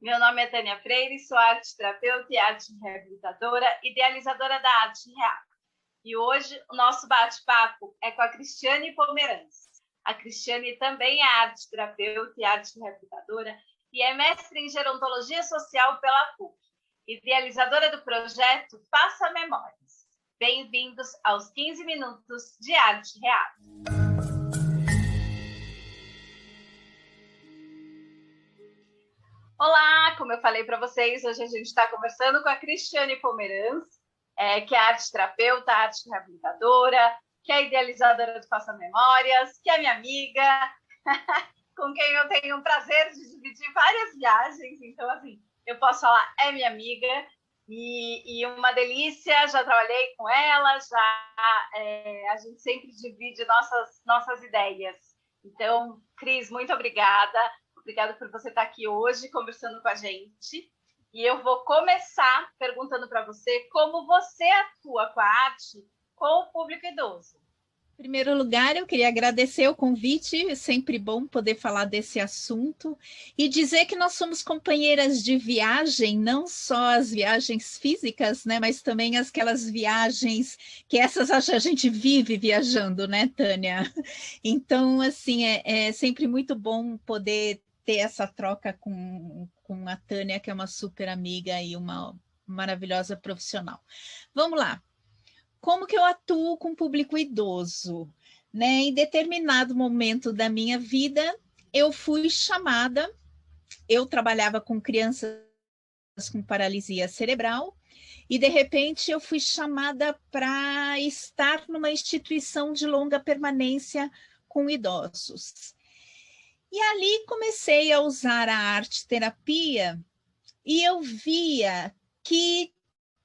Meu nome é Tânia Freire, sou arte-terapeuta e arte-reabilitadora, idealizadora da Arte Real. E hoje o nosso bate-papo é com a Cristiane Pomeranz. A Cristiane também é arte-terapeuta e arte-reabilitadora e é mestre em gerontologia social pela PUC, idealizadora do projeto Faça Memórias. Bem-vindos aos 15 minutos de Arte Real. Olá, como eu falei para vocês, hoje a gente está conversando com a Cristiane Pomeranz, que é arte-terapeuta, arte-reabilitadora, que é idealizadora do Faça Memórias, que é minha amiga, com quem eu tenho o prazer de dividir várias viagens. Então, assim, eu posso falar, é minha amiga e uma delícia, já trabalhei com ela, a gente sempre divide nossas ideias. Então, Cris, muito obrigada. Obrigada por você estar aqui hoje conversando com a gente. E eu vou começar perguntando para você como você atua com a arte com o público idoso. Em primeiro lugar, eu queria agradecer o convite, é sempre bom poder falar desse assunto e dizer que nós somos companheiras de viagem, não só as viagens físicas, né, mas também aquelas viagens que essas a gente vive viajando, né, Tânia? Então, assim, é sempre muito bom poder ter essa troca com a Tânia, que é uma super amiga e uma maravilhosa profissional. Vamos lá. Como que eu atuo com o público idoso? Né? Em determinado momento da minha vida, eu fui chamada, eu trabalhava com crianças com paralisia cerebral, e de repente eu fui chamada para estar numa instituição de longa permanência com idosos. E ali comecei a usar a arte-terapia e eu via que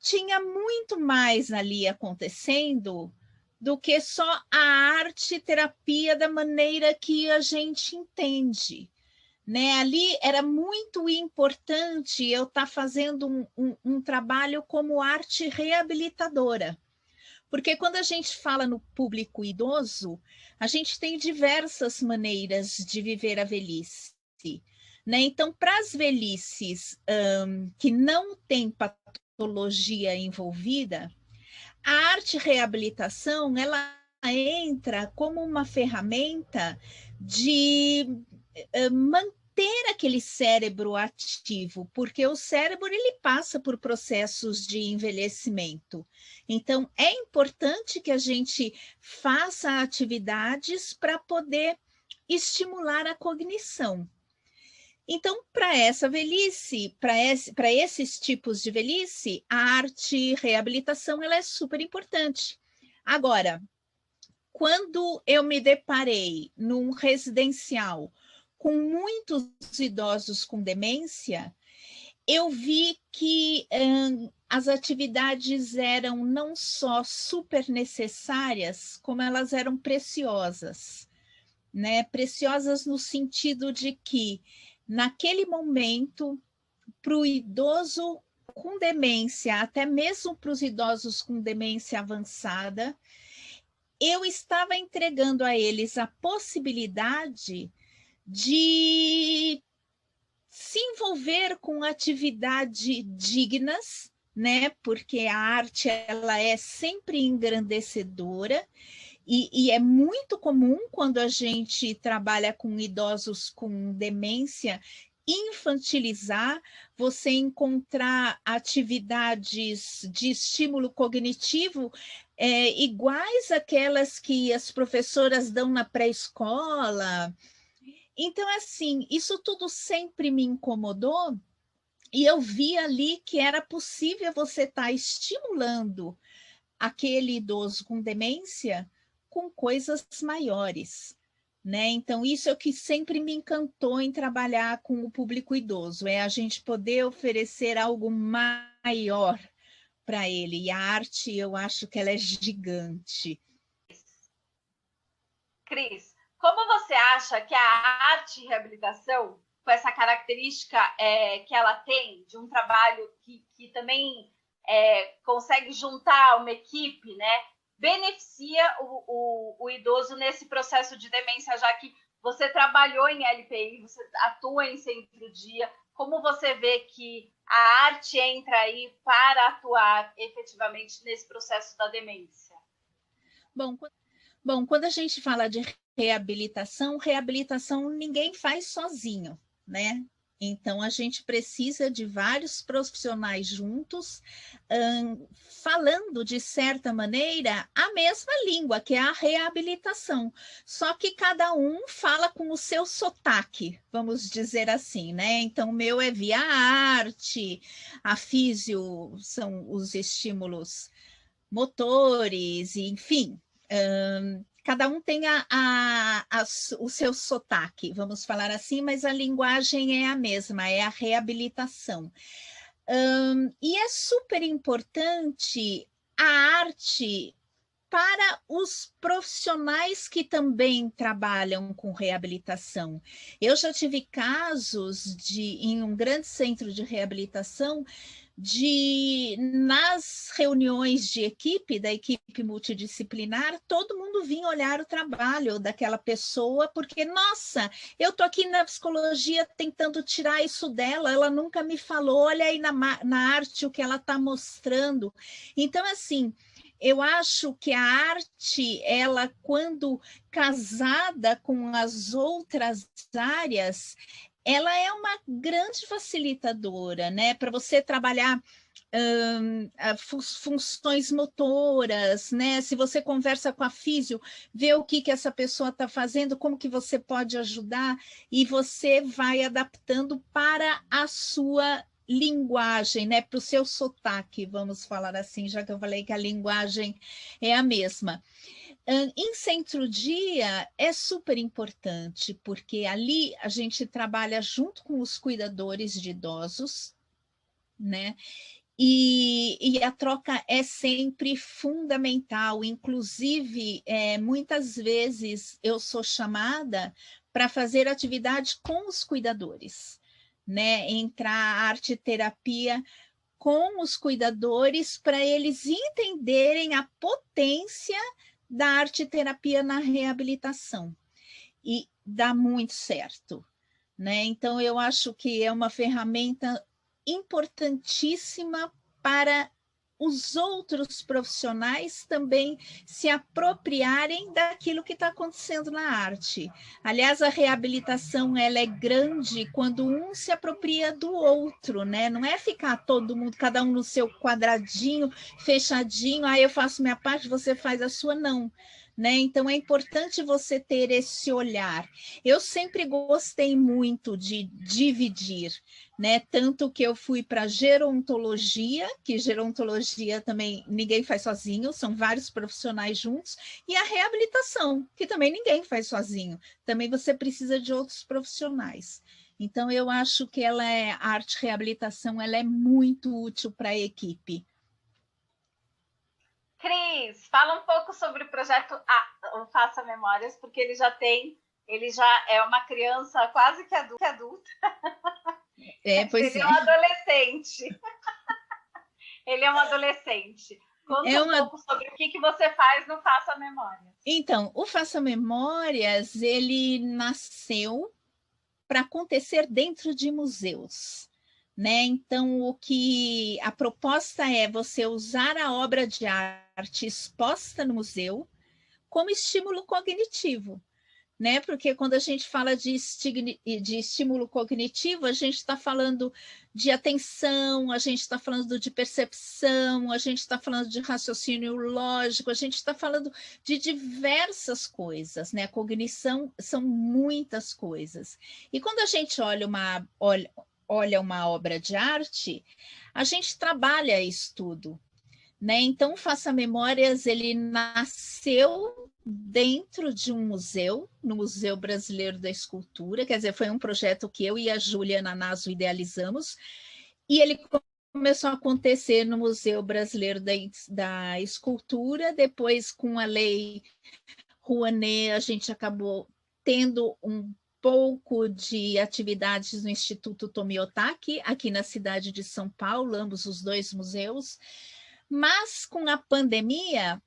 tinha muito mais ali acontecendo do que só a arte-terapia da maneira que a gente entende. Né? Ali era muito importante eu estar fazendo um trabalho como arte reabilitadora. Porque quando a gente fala no público idoso, a gente tem diversas maneiras de viver a velhice. Né? Então, para as velhices que não têm patologia envolvida, a arte reabilitação ela entra como uma ferramenta de manter aquele cérebro ativo, porque o cérebro ele passa por processos de envelhecimento. Então, é importante que a gente faça atividades para poder estimular a cognição. Então, para essa velhice, para esses tipos de velhice, a arte reabilitação ela é super importante. Agora, quando eu me deparei num residencial com muitos idosos com demência, eu vi que as atividades eram não só super necessárias, como elas eram preciosas, né? Preciosas no sentido de que, naquele momento, para o idoso com demência, até mesmo para os idosos com demência avançada, eu estava entregando a eles a possibilidade de se envolver com atividades dignas, né? Porque a arte ela é sempre engrandecedora e é muito comum quando a gente trabalha com idosos com demência infantilizar, você encontrar atividades de estímulo cognitivo iguais àquelas que as professoras dão na pré-escola. Então, assim, isso tudo sempre me incomodou e eu vi ali que era possível você estar estimulando aquele idoso com demência com coisas maiores. Né? Então, isso é o que sempre me encantou em trabalhar com o público idoso, é a gente poder oferecer algo maior para ele. E a arte, eu acho que ela é gigante. Cris, como você acha que a arte e reabilitação, com essa característica que ela tem, de um trabalho que também consegue juntar uma equipe, né, beneficia o idoso nesse processo de demência, já que Você trabalhou em LPI, você atua em centro-dia. Como você vê que a arte entra aí para atuar efetivamente nesse processo da demência? Bom, quando a gente fala de reabilitação ninguém faz sozinho, né? Então, a gente precisa de vários profissionais juntos, falando, de certa maneira, a mesma língua, que é a reabilitação. Só que cada um fala com o seu sotaque, vamos dizer assim, né? Então, o meu é via arte, a físio são os estímulos motores, enfim. Cada um tem o seu sotaque, vamos falar assim, mas a linguagem é a mesma, é a reabilitação. E é super importante a arte para os profissionais que também trabalham com reabilitação. Eu já tive casos em um grande centro de reabilitação nas reuniões de equipe, da equipe multidisciplinar, todo mundo vinha olhar o trabalho daquela pessoa, porque, nossa, eu estou aqui na psicologia tentando tirar isso dela, ela nunca me falou, olha aí na arte o que ela está mostrando. Então, assim, eu acho que a arte, ela, quando casada com as outras áreas, ela é uma grande facilitadora, né? Para você trabalhar funções motoras, né? Se você conversa com a físio, vê o que essa pessoa está fazendo, como que você pode ajudar, e você vai adaptando para a sua linguagem, né? Para o seu sotaque, vamos falar assim, já que eu falei que a linguagem é a mesma. Em centro-dia é super importante, porque ali a gente trabalha junto com os cuidadores de idosos, né? E a troca é sempre fundamental. Inclusive, muitas vezes eu sou chamada para fazer atividade com os cuidadores, né? Entrar a arte-terapia com os cuidadores para eles entenderem a potência da arte-terapia na reabilitação. E dá muito certo, né? Então, eu acho que é uma ferramenta importantíssima para os outros profissionais também se apropriarem daquilo que está acontecendo na arte. Aliás, a reabilitação ela é grande quando um se apropria do outro, né? Não é ficar todo mundo, cada um no seu quadradinho, fechadinho, aí eu faço minha parte, você faz a sua, não. Né? Então, é importante você ter esse olhar. Eu sempre gostei muito de dividir, né? Tanto que eu fui para gerontologia, que gerontologia também ninguém faz sozinho, são vários profissionais juntos, e a reabilitação, que também ninguém faz sozinho, também você precisa de outros profissionais. Então, eu acho que a arte reabilitação ela é muito útil para a equipe. Cris, fala um pouco sobre o projeto o Faça Memórias, porque ele já é uma criança quase que adulta. Pois ele é um adolescente. Ele é um adolescente. Conta um pouco sobre o que você faz no Faça Memórias. Então, o Faça Memórias, ele nasceu para acontecer dentro de museus. Né? Então, a proposta é você usar a obra de arte exposta no museu como estímulo cognitivo, né? Porque quando a gente fala de estímulo cognitivo, a gente está falando de atenção, a gente está falando de percepção, a gente está falando de raciocínio lógico, a gente está falando de diversas coisas, né? A cognição são muitas coisas. E quando a gente olha uma obra de arte, a gente trabalha isso tudo, né? Então, o Faça Memórias, ele nasceu dentro de um museu, no Museu Brasileiro da Escultura, quer dizer, foi um projeto que eu e a Júlia Nanaso idealizamos, e ele começou a acontecer no Museu Brasileiro da Escultura, depois com a Lei Rouanet, a gente acabou tendo um pouco de atividades no Instituto Tomiotaki, aqui na cidade de São Paulo, ambos os dois museus, mas com a pandemia,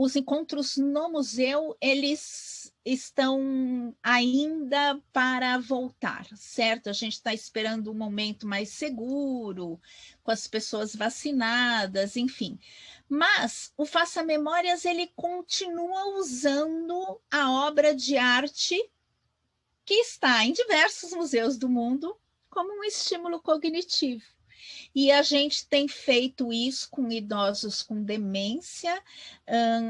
os encontros no museu, eles estão ainda para voltar, certo? A gente está esperando um momento mais seguro, com as pessoas vacinadas, enfim. Mas o Faça Memórias, ele continua usando a obra de arte que está em diversos museus do mundo como um estímulo cognitivo. E a gente tem feito isso com idosos com demência,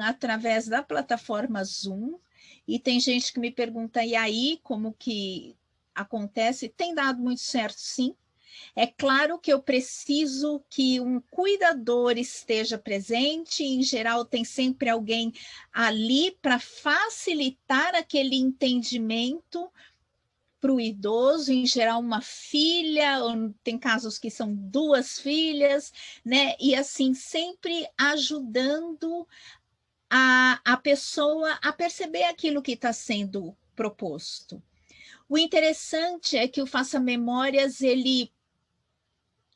através da plataforma Zoom. E tem gente que me pergunta, e aí, como que acontece? Tem dado muito certo, sim. É claro que eu preciso que um cuidador esteja presente, em geral tem sempre alguém ali para facilitar aquele entendimento para o idoso, em geral uma filha, tem casos que são 2 filhas, né? E assim, sempre ajudando a pessoa a perceber aquilo que está sendo proposto. O interessante é que o Faça Memórias,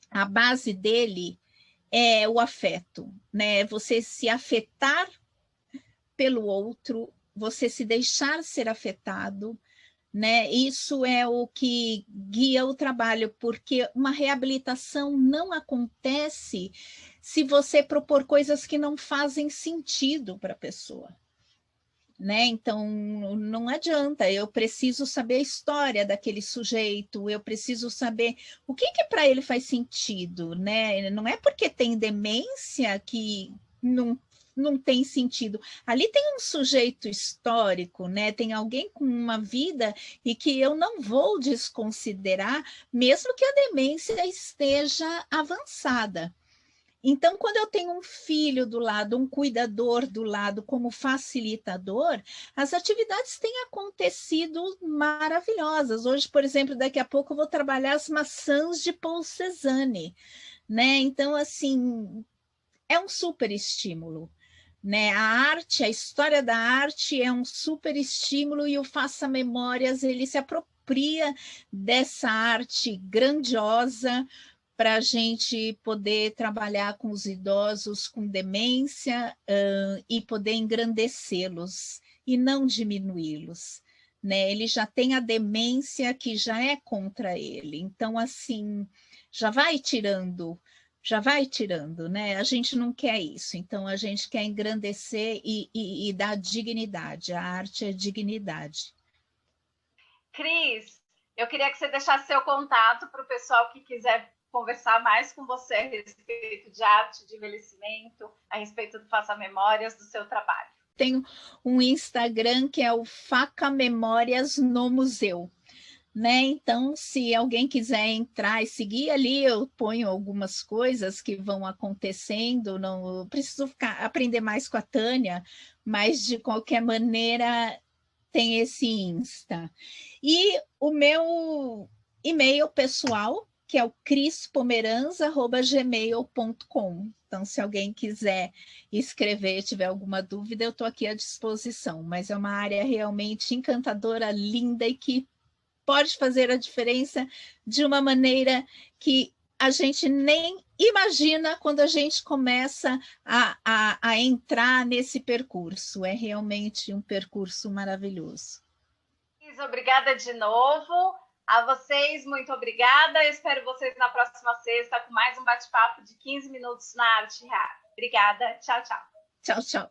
a base dele é o afeto, né? Você se afetar pelo outro, você se deixar ser afetado, né? Isso é o que guia o trabalho, porque uma reabilitação não acontece se você propor coisas que não fazem sentido para a pessoa. Né? Então, não adianta, eu preciso saber a história daquele sujeito, eu preciso saber o que para ele faz sentido, né? Não é porque tem demência que não tem sentido. Ali tem um sujeito histórico, né? Tem alguém com uma vida e que eu não vou desconsiderar, mesmo que a demência esteja avançada. Então, quando eu tenho um filho do lado, um cuidador do lado como facilitador, as atividades têm acontecido maravilhosas. Hoje, por exemplo, daqui a pouco eu vou trabalhar as maçãs de Paul Cézanne, né? Então, assim, é um super estímulo. Né? A arte, a história da arte é um super estímulo e o Faça Memórias, ele se apropria dessa arte grandiosa para a gente poder trabalhar com os idosos com demência e poder engrandecê-los e não diminuí-los. Né? Ele já tem a demência que já é contra ele. Então, assim, já vai tirando, né? A gente não quer isso, então a gente quer engrandecer e dar dignidade. A arte é dignidade. Cris, eu queria que você deixasse seu contato para o pessoal que quiser conversar mais com você a respeito de arte, de envelhecimento, a respeito do Faça Memórias, do seu trabalho. Tenho um Instagram que é o Faça Memórias no Museu. Né? Então, se alguém quiser entrar e seguir ali, eu ponho algumas coisas que vão acontecendo, não preciso aprender mais com a Tânia, mas de qualquer maneira tem esse Insta. E o meu e-mail pessoal, que é o crispomeranza@gmail.com. Então, se alguém quiser escrever, tiver alguma dúvida, eu estou aqui à disposição. Mas é uma área realmente encantadora, linda e que pode fazer a diferença de uma maneira que a gente nem imagina quando a gente começa a entrar nesse percurso. É realmente um percurso maravilhoso. Obrigada de novo. A vocês, muito obrigada. Eu espero vocês na próxima sexta com mais um bate-papo de 15 minutos na Arte Real. Obrigada. Tchau, tchau. Tchau, tchau.